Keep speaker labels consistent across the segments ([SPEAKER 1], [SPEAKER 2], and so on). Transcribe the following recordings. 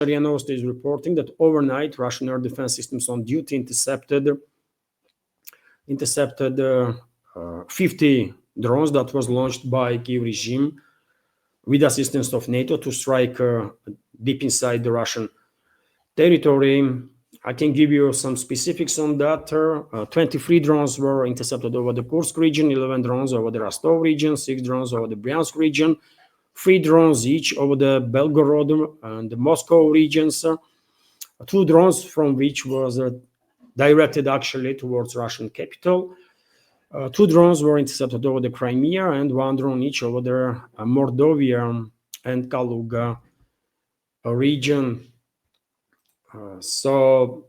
[SPEAKER 1] RIA Novosti is reporting that overnight Russian air defense systems on duty intercepted 50 drones that was launched by Kyiv regime with assistance of NATO to strike deep inside the Russian territory. I can give you some specifics on that. 23 drones were intercepted over the Kursk region, 11 drones over the Rostov region, 6 drones over the Bryansk region, 3 drones each over the Belgorod and the Moscow regions, 2 drones from which was directed actually towards Russian capital. 2 drones were intercepted over the Crimea and 1 drone each over the Mordovia and Kaluga region. So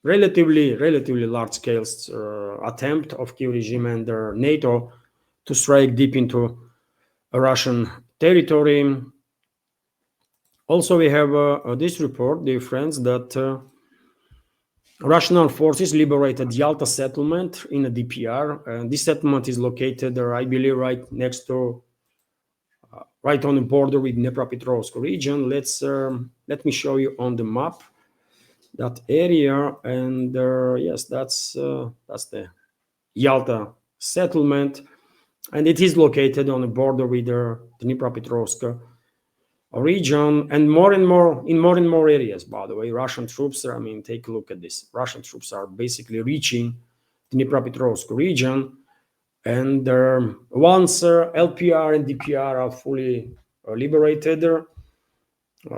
[SPEAKER 1] relatively large-scale attempt of Kyiv regime and NATO to strike deep into Russian territory. Also, we have this report, dear friends, that Russian armed forces liberated Yalta settlement in a DPR. And this settlement is located, I believe, right next to, right on the border with Dnipropetrovsk region. Let me show you on the map that area, and yes, that's the Yalta settlement, and it is located on the border with the Dnipropetrovsk region, and more and more areas. By the way, Russian troops are, I mean, take a look at this. Russian troops are basically reaching Dnipropetrovsk region, and once LPR and DPR are fully liberated,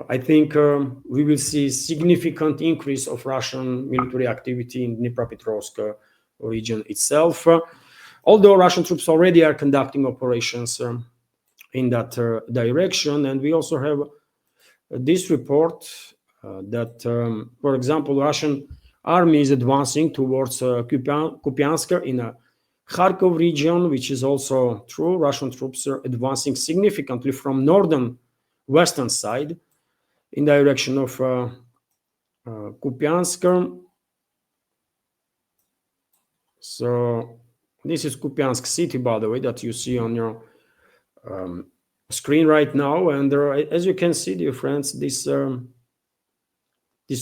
[SPEAKER 1] I think we will see significant increase of Russian military activity in Dnipropetrovsk region itself. Although Russian troops already are conducting operations in that direction, and we also have this report that, for example, Russian army is advancing towards Kupiansk in a Kharkov region, which is also true. Russian troops are advancing significantly from northern western side in direction of Kupiansk. So this is Kupiansk city, by the way, that you see on your screen right now. And as you can see, dear friends, this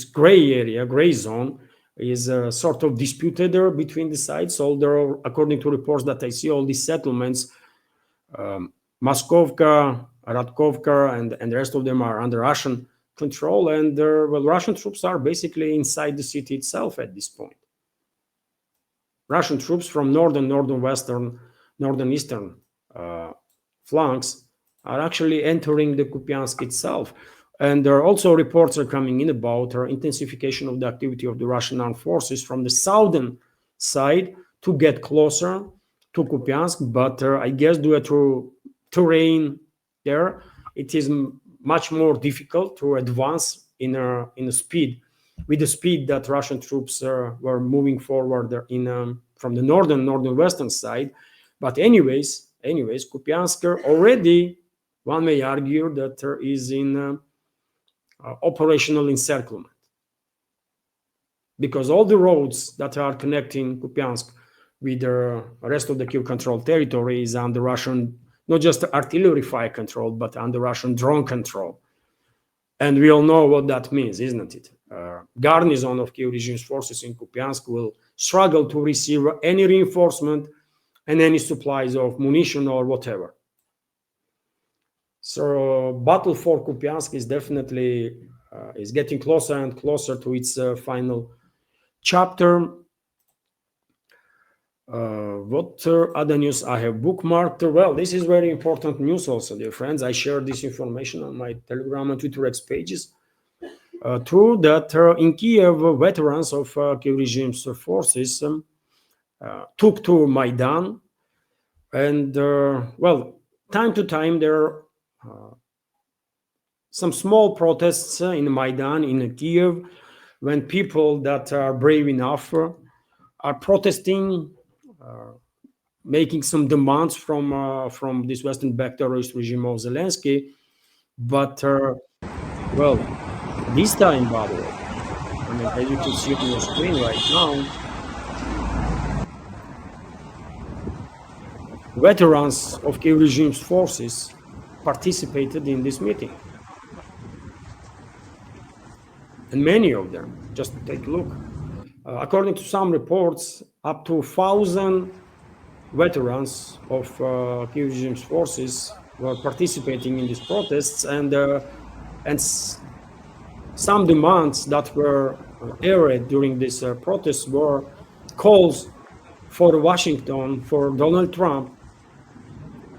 [SPEAKER 1] gray area, gray zone, is sort of disputed between the sides. Although, according to reports that I see, all these settlements, Moskovka, Radkovka, and the rest of them are under Russian control, and well, Russian troops are basically inside the city itself at this point. Russian troops from northern, eastern flanks are actually entering the Kupiansk itself. And there are also reports are coming in about intensification of the activity of the Russian armed forces from the southern side to get closer to Kupiansk. But I guess due to terrain there, it is much more difficult to advance in a speed, with the speed that Russian troops were moving forward from the northern-western side. But anyways, Kupiansk already, one may argue that there is in operational encirclement, because all the roads that are connecting Kupiansk with the rest of the Kyiv-controlled territory is under Russian, not just artillery fire control, but under Russian drone control. And we all know what that means, isn't it? Garrison of Kyiv regime's forces in Kupiansk will struggle to receive any reinforcement and any supplies of munition or whatever. So battle for Kupiansk is definitely is getting closer and closer to its final chapter. What other news I have bookmarked? Well, this is very important news also, dear friends. I shared this information on my Telegram and Twitter X pages. True that in Kiev, veterans of Kyiv regime's forces took to Maidan, and well, time to time there are some small protests in Maidan in Kiev, when people that are brave enough are protesting, making some demands from this Western-backed terrorist regime of Zelensky. But well, this time, by the way, I mean, as you can see on your screen right now, veterans of Kyiv regime's forces participated in this meeting. and many of them, just take a look. According to some reports, up to 1,000 veterans of Kyiv regime's forces were participating in these protests, and some demands that were aired during these protests were calls for Washington, for Donald Trump,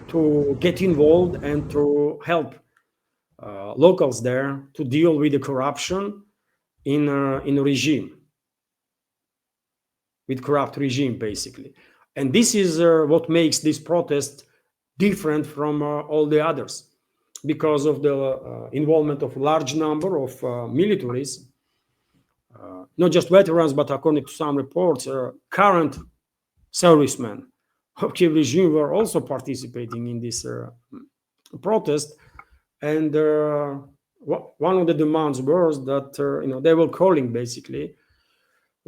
[SPEAKER 1] to get involved and to help locals there to deal with the corruption in a regime, with corrupt regime, basically. And this is what makes this protest different from all the others, because of the involvement of a large number of militaries, not just veterans, but according to some reports, current servicemen of Kiev regime were also participating in this protest. And one of the demands was that they were calling basically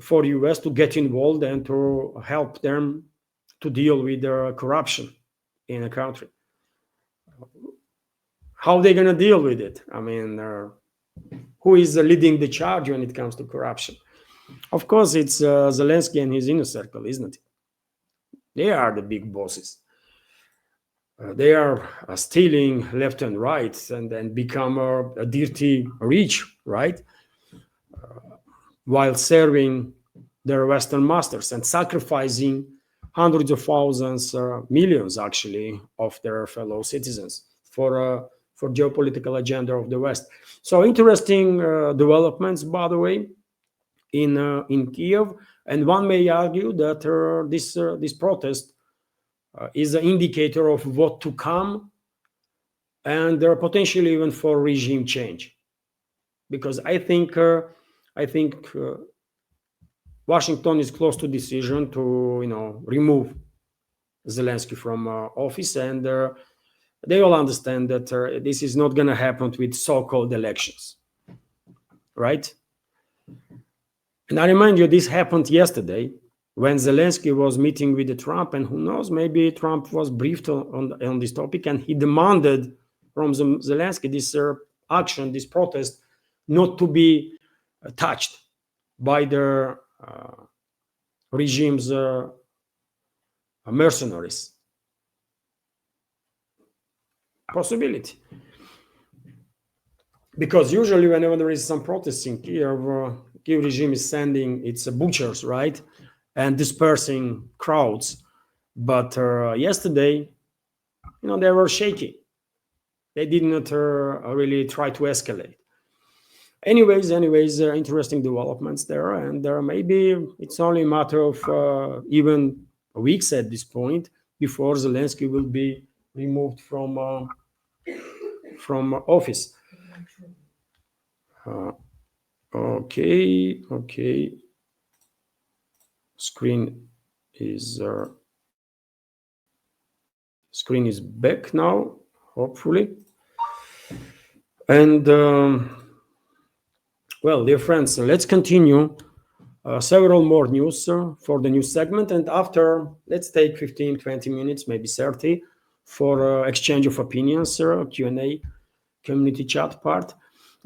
[SPEAKER 1] for US to get involved and to help them to deal with corruption in the country. How are they going to deal with it? I mean, who is leading the charge when it comes to corruption? Of course, it's Zelensky and his inner circle, isn't it? They are the big bosses. They are stealing left and right and then become a dirty rich, right? While serving their Western masters and sacrificing hundreds of thousands, millions actually, of their fellow citizens for geopolitical agenda of the West. So interesting developments, by the way, in Kiev, and one may argue that this protest is an indicator of what to come, and potentially even for regime change, because I think Washington is close to decision to remove Zelensky from office, and they all understand that this is not going to happen with so-called elections, right? And I remind you, this happened yesterday when Zelensky was meeting with Trump, and who knows, maybe Trump was briefed on this topic, and he demanded from Zelensky this action, this protest, not to be touched by the regime's mercenaries. Possibility. Because usually whenever there is some protest in Kiev, Kiev regime is sending its butchers, right, and dispersing crowds. But yesterday, they were shaky. They did not really try to escalate. Anyways, interesting developments there, and maybe it's only a matter of even weeks at this point before Zelensky will be removed from office. Okay. Screen is back now, hopefully. And well, dear friends, let's continue several more news for the news segment, and after, let's take 15-20 minutes, maybe 30, for exchange of opinions, Q&A, community chat part.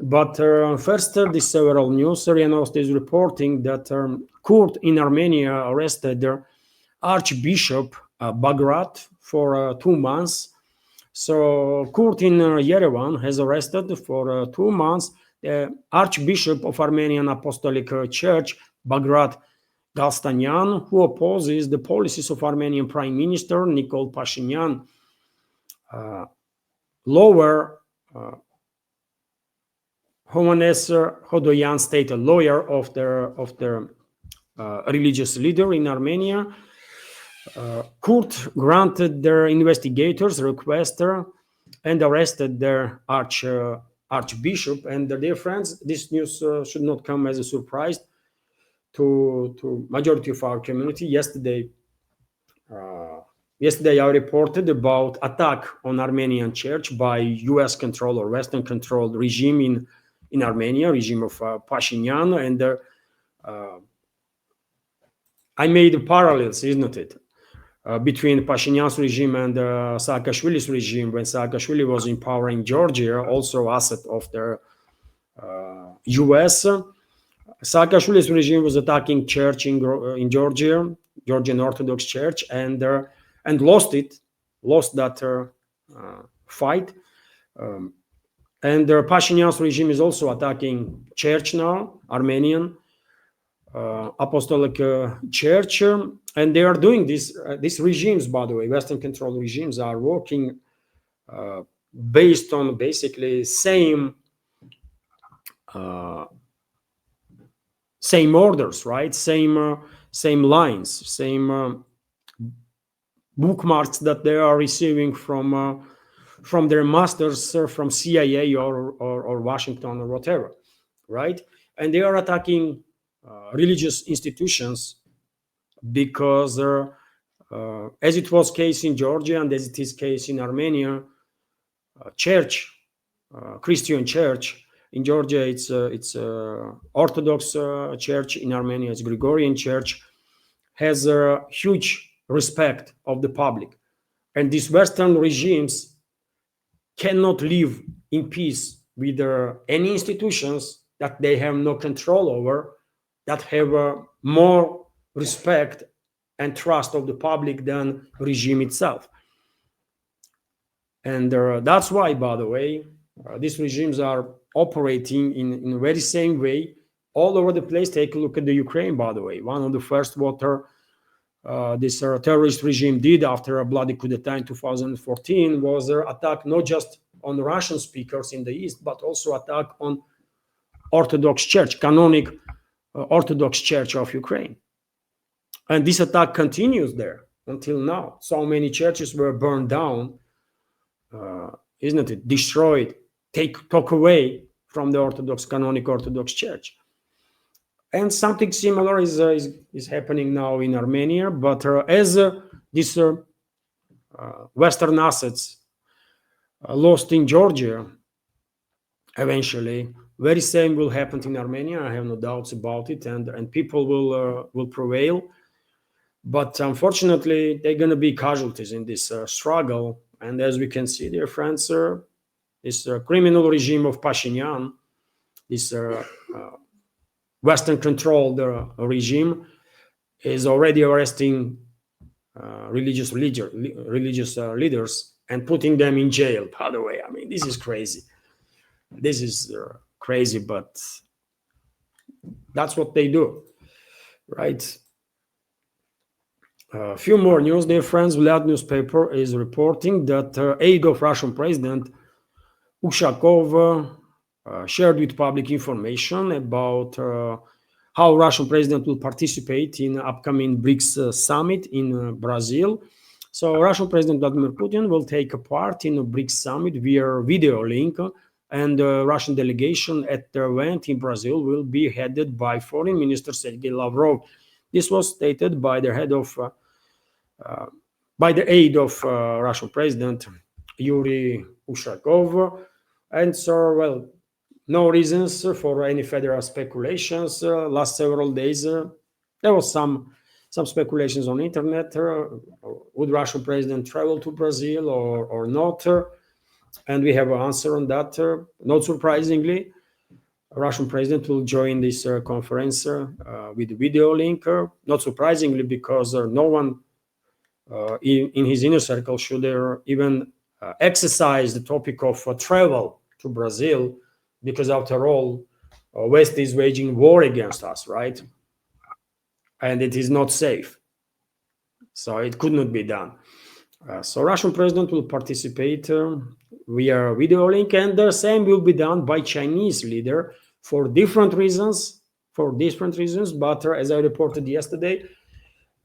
[SPEAKER 1] But first, this several news. RIA Novosti is reporting that court in Armenia arrested their Archbishop Bagrat for 2 months. So court in Yerevan has arrested for 2 months the Archbishop of Armenian Apostolic Church, Bagrat Galstanyan, who opposes the policies of Armenian Prime Minister Nikol Pashinyan. Lower Hovannes Hodoyan, state a lawyer of their religious leader in Armenia. Court granted their investigators' request and arrested their archbishop. And dear friends, this news should not come as a surprise to majority of our community. Yesterday I reported about attack on Armenian church by U.S. controlled or Western controlled regime in Armenia, regime of Pashinyan, and I made parallels, isn't it, between Pashinyan's regime and Saakashvili's regime when Saakashvili was in power in Georgia, also asset of their US. Saakashvili's regime was attacking church in Georgia, Georgian Orthodox Church, and lost that fight. And Pashinyan's regime is also attacking church now, Armenian Apostolic Church, and they are doing this. These regimes, by the way, Western controlled regimes, are working based on basically same orders, right? Same lines, same bookmarks that they are receiving from their masters, from CIA or Washington or whatever, right? And they are attacking religious institutions because, as it was case in Georgia and as it is case in Armenia, Christian church. In Georgia, it's Orthodox church. In Armenia, it's Gregorian church. Has a huge respect of the public, and these Western regimes cannot live in peace with any institutions that they have no control over, that have more respect and trust of the public than regime itself. And that's why, by the way, these regimes are operating in the very same way all over the place. Take a look at the Ukraine, by the way. One of the first what this terrorist regime did after a bloody coup d'etat in 2014 was attack not just on Russian speakers in the east, but also attack on Orthodox Church, canonic Orthodox Church of Ukraine. And this attack continues there until now. So many churches were burned down, isn't it? Destroyed, took away from the canonic Orthodox Church. And something similar is happening now in Armenia. But as these Western assets lost in Georgia, eventually, very same will happen in Armenia. I have no doubts about it, and people will prevail. But unfortunately, they're going to be casualties in this struggle. And as we can see, dear friends, this criminal regime of Pashinyan, this Western-controlled regime, is already arresting religious leaders and putting them in jail. By the way, I mean, this is crazy. This is crazy, but that's what they do, right? A few more news, dear friends. Vlad newspaper is reporting that aide of Russian President Ushakov shared with public information about how Russian president will participate in upcoming BRICS summit in Brazil. So Russian President Vladimir Putin will take a part in a BRICS summit via video link, and the Russian delegation at the event in Brazil will be headed by Foreign Minister Sergei Lavrov. This was stated by the aide of Russian President Yuri Ushakov. And so, well, no reasons for any further speculations. Last several days, there was some speculations on internet. Would Russian president travel to Brazil or not? And we have an answer on that. Not surprisingly, Russian president will join this conference with video link. Not surprisingly, because no one in his inner circle should even exercise the topic of travel to Brazil, because after all, West is waging war against us, right? And it is not safe. So it could not be done. So Russian president will participate via video link, and the same will be done by Chinese leader for different reasons. But as I reported yesterday,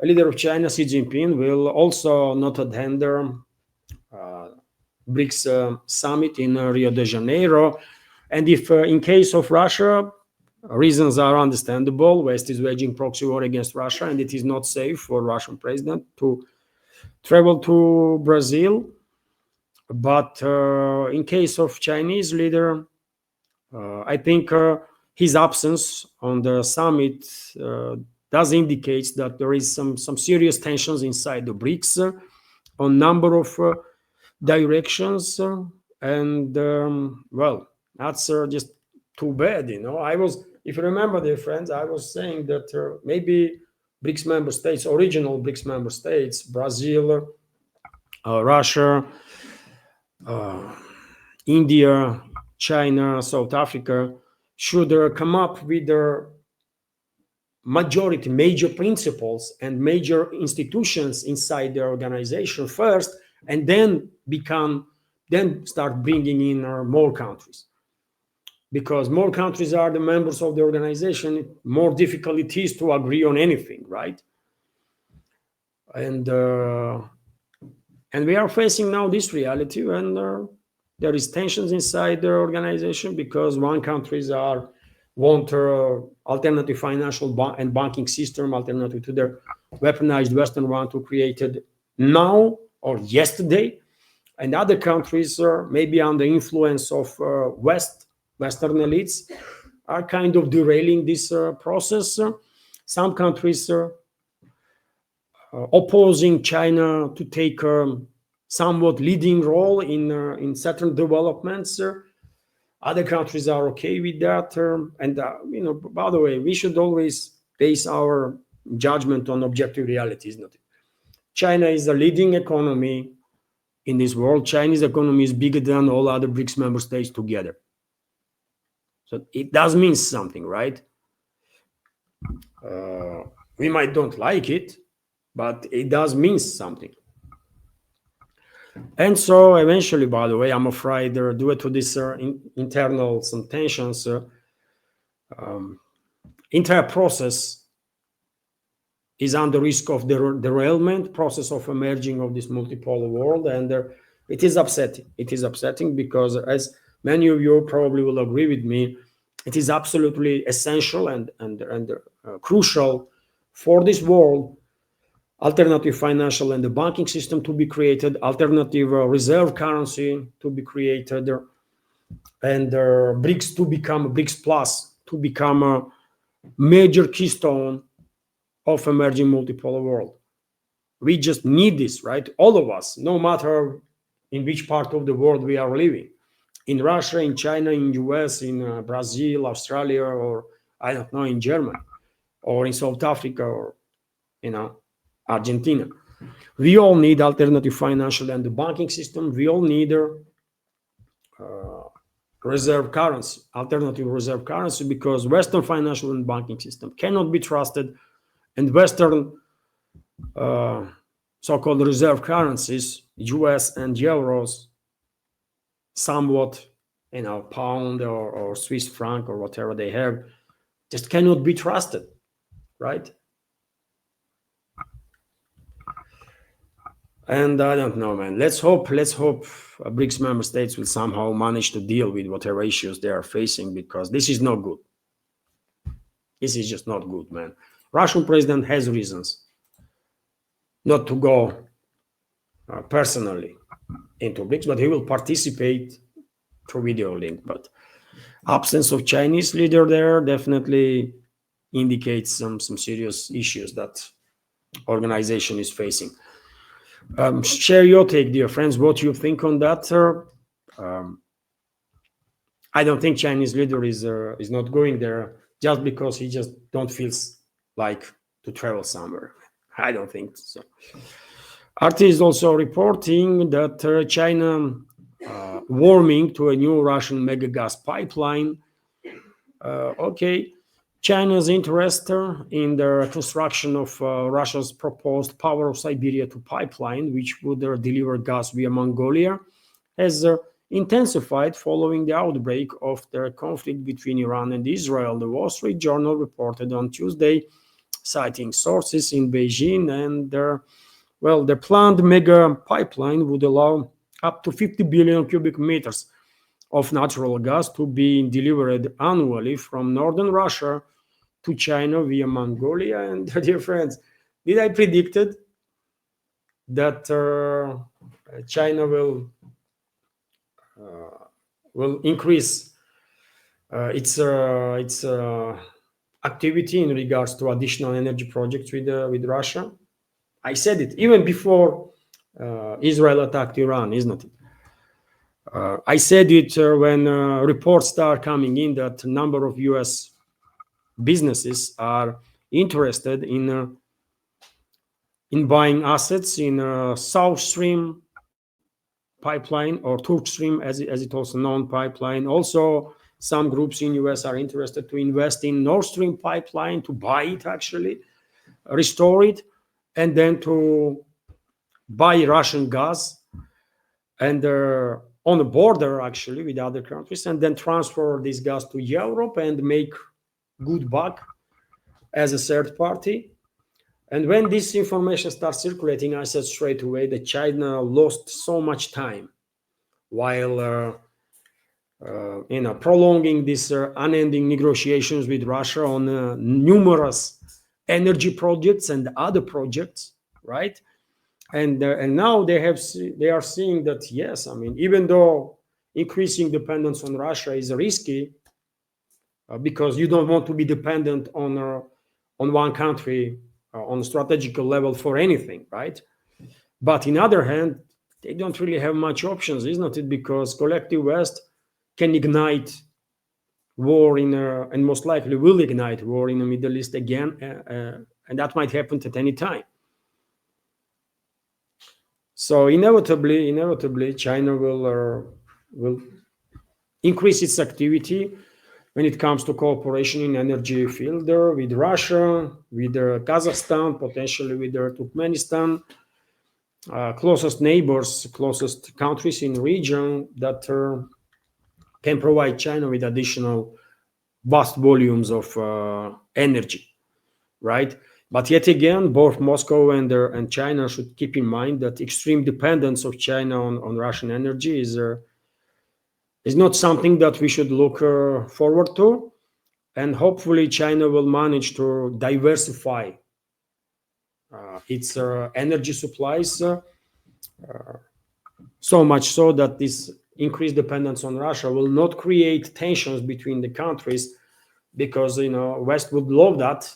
[SPEAKER 1] a leader of China, Xi Jinping, will also not attend the BRICS summit in Rio de Janeiro. And if in case of Russia, reasons are understandable. West is waging proxy war against Russia, and it is not safe for Russian president to travel to Brazil. But in case of Chinese leader, I think his absence on the summit does indicate that there is some serious tensions inside the BRICS on number of directions. And well, that's just too bad. If you remember, dear friends, I was saying that maybe BRICS member states, original BRICS member states, Brazil, Russia, India, China, South Africa, should come up with their major principles and major institutions inside their organization first, and then start bringing in more countries. Because more countries are the members of the organization, more difficult it is to agree on anything, right? And we are facing now this reality when there is tensions inside the organization, because one countries want alternative financial and banking system alternative to their weaponized Western one to created now or yesterday, and other countries maybe under influence of Western elites are kind of derailing this process. Some countries opposing China to take somewhat leading role in certain developments. Other countries are okay with that. And by the way, we should always base our judgment on objective reality, isn't it? China is a leading economy in this world. Chinese economy is bigger than all other BRICS member states together. So it does mean something, right? We might don't like it, but it does mean something. And so eventually, by the way, I'm afraid due to this internal some tensions, entire process is under risk of the derailment process of emerging of this multipolar world. And it is upsetting. It is upsetting because, as many of you probably will agree with me, it is absolutely essential and crucial for this world alternative financial and the banking system to be created, alternative reserve currency to be created, and BRICS to become BRICS Plus to become a major keystone of emerging multipolar world. We just need this, right? All of us, no matter in which part of the world we are living, in Russia, in China, in US, in Brazil, Australia, or I don't know, in Germany, or in South Africa, or Argentina. We all need alternative financial and the banking system. We all need reserve currency, alternative reserve currency, because Western financial and banking system cannot be trusted, and Western so-called reserve currencies, US and euros, somewhat, pound or Swiss franc or whatever they have, just cannot be trusted, right? And I don't know, man. Let's hope BRICS member states will somehow manage to deal with whatever issues they are facing, because this is not good. This is just not good, man. Russian president has reasons not to go personally into BRICS, but he will participate through video link. But absence of Chinese leader there definitely indicates some serious issues that organization is facing. Share your take, dear friends, what you think on that. I don't think Chinese leader is not going there just because he just don't feel like to travel somewhere. I don't think so. RT is also reporting that China warming to a new Russian mega gas pipeline. Okay. China's interest in the construction of Russia's proposed Power of Siberia 2 pipeline, which would deliver gas via Mongolia, has intensified following the outbreak of the conflict between Iran and Israel. The Wall Street Journal reported on Tuesday, citing sources in Beijing, and the planned mega pipeline would allow up to 50 billion cubic meters of natural gas to be delivered annually from northern Russia to China via Mongolia. And dear friends, did I predicted that China will increase its activity in regards to additional energy projects with Russia? I said it even before Israel attacked Iran, isn't it? I said it when reports start coming in that a number of US businesses are interested in buying assets in South Stream pipeline, or Turk Stream as it also known pipeline. Also, some groups in US are interested to invest in Nord Stream pipeline, to buy it actually, restore it, and then to buy Russian gas and on the border actually with other countries, and then transfer this gas to Europe and make good buck as a third party. And when this information starts circulating, I said straight away that China lost so much time while prolonging these unending negotiations with Russia on numerous energy projects and other projects, right? And now they are seeing that, yes, I mean, even though increasing dependence on Russia is risky, because you don't want to be dependent on one country on a strategical level for anything, right? But in other hand, they don't really have much options, isn't it? Because collective West can ignite war and most likely will ignite war in the Middle East again, and that might happen at any time. So inevitably, China will increase its activity when it comes to cooperation in energy field with Russia, with Kazakhstan, potentially with Turkmenistan, closest neighbors, closest countries in the region that can provide China with additional vast volumes of energy, right? But yet again, both Moscow and China should keep in mind that extreme dependence of China on Russian energy is not something that we should look forward to. And hopefully China will manage to diversify its energy supplies so much so that this increased dependence on Russia will not create tensions between the countries, because West would love that,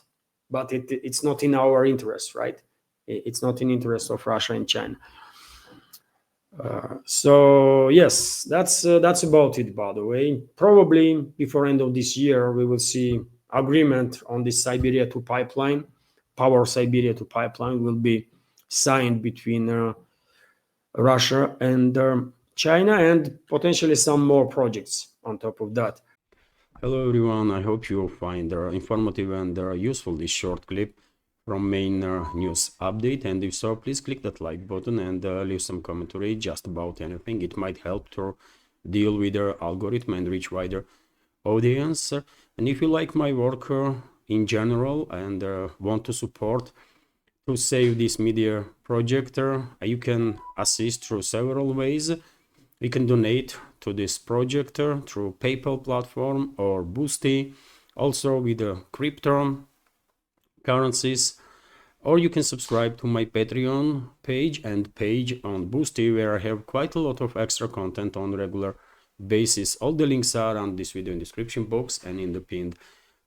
[SPEAKER 1] but it's not in our interest, right? It's not in interest of Russia and China. So yes, that's about it. By the way, probably before end of this year, we will see agreement on this Siberia to pipeline, power Siberia to pipeline will be signed between Russia and China, and potentially some more projects on top of that.
[SPEAKER 2] Hello everyone, I hope you find informative and useful this short clip from main news update, and if so, please click that like button and leave some commentary just about anything. It might help to deal with the algorithm and reach wider audience. And if you like my work in general and want to support to save this media project, you can assist through several ways. You can donate to this project through PayPal platform or Boosty, also with the crypto currencies, or you can subscribe to my Patreon page and page on Boosty, where I have quite a lot of extra content on regular basis. All the links are on this video in description box and in the pinned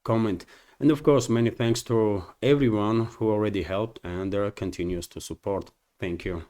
[SPEAKER 2] comment. And of course, many thanks to everyone who already helped and continues to support. Thank you.